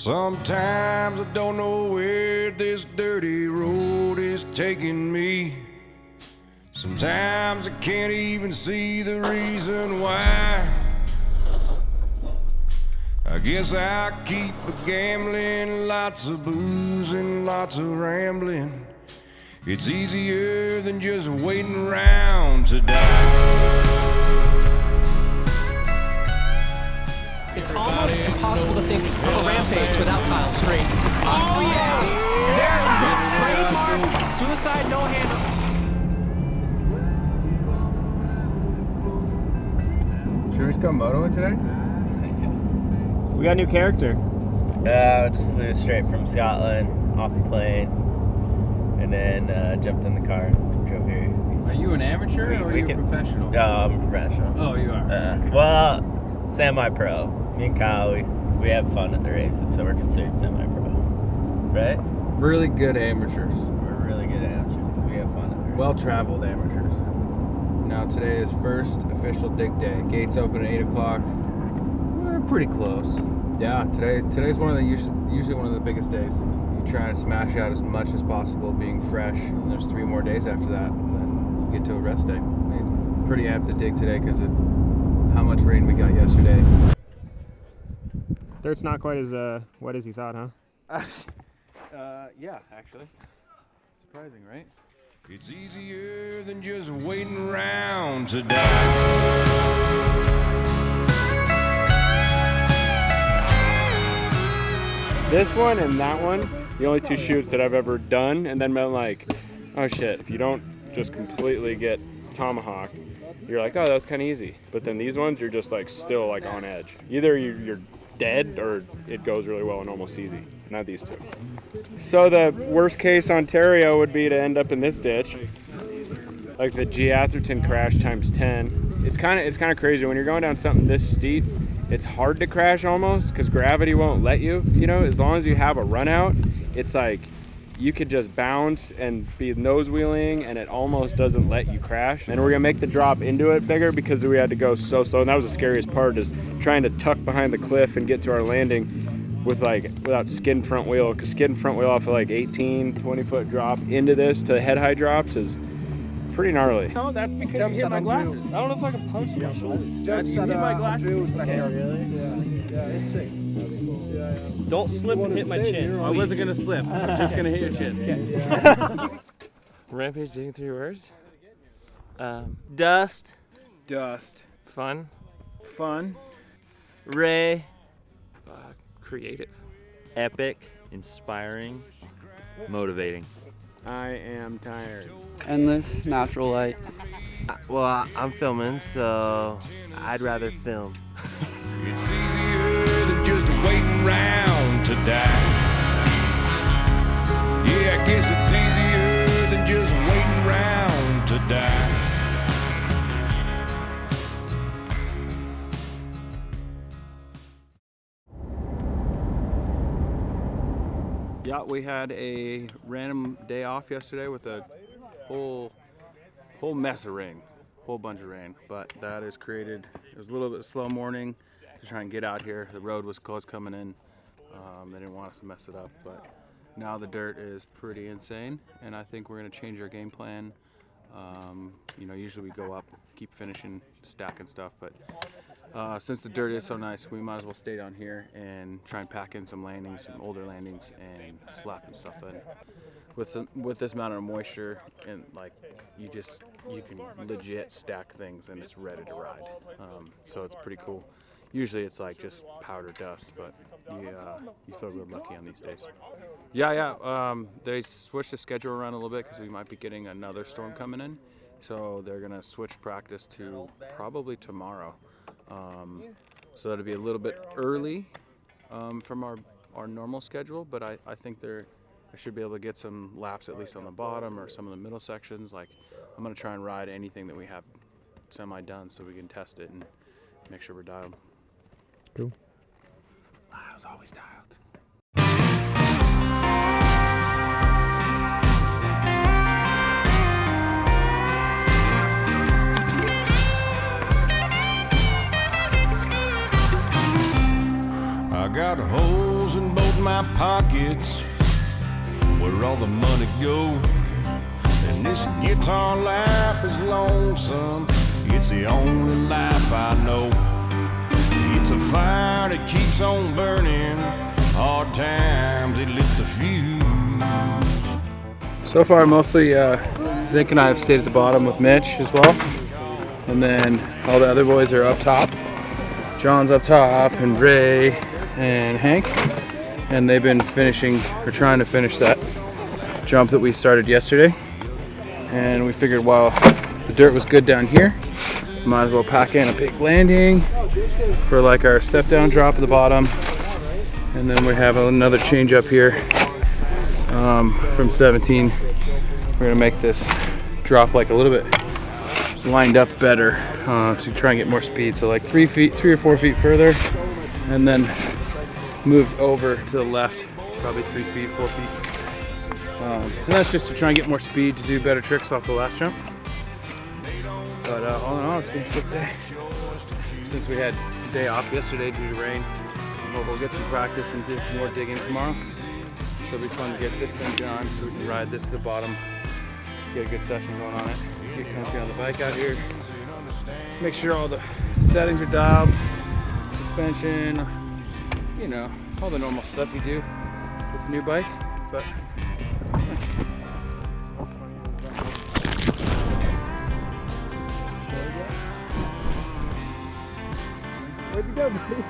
Sometimes I don't know where this dirty road is taking me. Sometimes I can't even see the reason why. I guess I keep gambling, lots of booze and lots of rambling. It's easier than just waiting around to die. It's almost impossible to think of a Rampage without Kyle Strait. Oh yeah! There is the trademark suicide no-hander. Should we just go motoing today? We got a new character. Just flew straight from Scotland, off the plane, and then jumped in the car and drove here. Are you an amateur or are you a professional? No, I'm a professional. Oh, you are? Well, semi-pro. Me and Kyle, we have fun at the races, so we're considered semi-pro. Right? Really good amateurs. We're really good amateurs. We have fun at the races. Well-traveled amateurs. Now today is first official dig day. Gates open at 8 o'clock. We're pretty close. Yeah, today's one of the usually one of the biggest days. You try and smash out as much as possible, being fresh. And there's 3 more days after that, and then you get to a rest day. I mean, pretty amped to dig today because of how much rain we got yesterday. Dirt's not quite as wet as you thought, huh? Yeah, actually. Surprising, right? It's easier than just waiting around to die. This one and that one, the only 2 shoots that I've ever done, and then been like, oh shit, if you don't just completely get tomahawk, you're like, oh, that was kind of easy. But then these ones, you're just like still like on edge. Either you're dead or it goes really well and almost easy. Not these 2. So the worst case Ontario would be to end up in this ditch, like the G. Atherton crash times 10. It's kind of crazy when you're going down something this steep. It's hard to crash almost because gravity won't let you. You know, as long as you have a run out, it's like you could just bounce and be nose wheeling and it almost doesn't let you crash. And we're gonna make the drop into it bigger because we had to go so slow. And that was the scariest part, is trying to tuck behind the cliff and get to our landing without skid front wheel, because skid front wheel off of like 18-20 foot drop into this to head high drops is pretty gnarly. No, that's because you hit my glasses. I don't know if I can punch my shoulder. You hit my glasses. Really? Yeah, it's sick. Don't slip and hit my chin. I wasn't gonna slip. I'm just gonna hit your chin. Rampage digging 3 words. Dust, Dust. Fun. Fun. Ray, Creative. epic, inspiring, motivating. I am tired. Endless, natural light. Well, I'm filming, so I'd rather film. It's easier than just waiting around to die. Yeah, I guess it's easier than just waiting around to die. Yeah, we had a random day off yesterday with a whole mess of rain, whole bunch of rain. But that has created, it was a little bit slow morning to try and get out here. The road was close coming in. They didn't want us to mess it up, but now the dirt is pretty insane, and I think we're gonna change our game plan. You know, usually we go up, keep finishing, stacking stuff, but since the dirt is so nice, we might as well stay down here and try and pack in some landings, some older landings, and slapping stuff in. With this amount of moisture, and like you can legit stack things and it's ready to ride. So it's pretty cool. Usually it's like just powder dust, but you feel real lucky on these days. Yeah. They switched the schedule around a little bit because we might be getting another storm coming in. So they're gonna switch practice to probably tomorrow. So that'll be a little bit early from our normal schedule, but I think I should be able to get some laps at least on the bottom or some of the middle sections. Like, I'm gonna try and ride anything that we have semi-done so we can test it and make sure we're dialed. Cool. I was always dialed. I got holes in both pockets where all the money goes. And this guitar life is lonesome. It's the only life I know. It's a fire that keeps on burning. Hard times, it lit the fuse. So far, mostly Zink and I have stayed at the bottom with Mitch as well. And then all the other boys are up top. John's up top, and Ray and Hank. And they've been finishing, or trying to finish that jump that we started yesterday. And we figured while the dirt was good down here, might as well pack in a big landing for like our step down drop at the bottom. And then we have another change up here from 17. We're gonna make this drop like a little bit lined up better to try and get more speed. So like 3 or 4 feet further, and then move over to the left, probably 3 feet, 4 feet. And that's just to try and get more speed to do better tricks off the last jump. But all in all, it's been a sick day. Since we had a day off yesterday due to rain, we'll get some practice and do some more digging tomorrow. So it'll be fun to get this thing done so we can ride this to the bottom, get a good session going on it, get comfy on the bike out here, make sure all the settings are dialed, suspension, you know, all the normal stuff you do with a new bike. But where'd you go, buddy?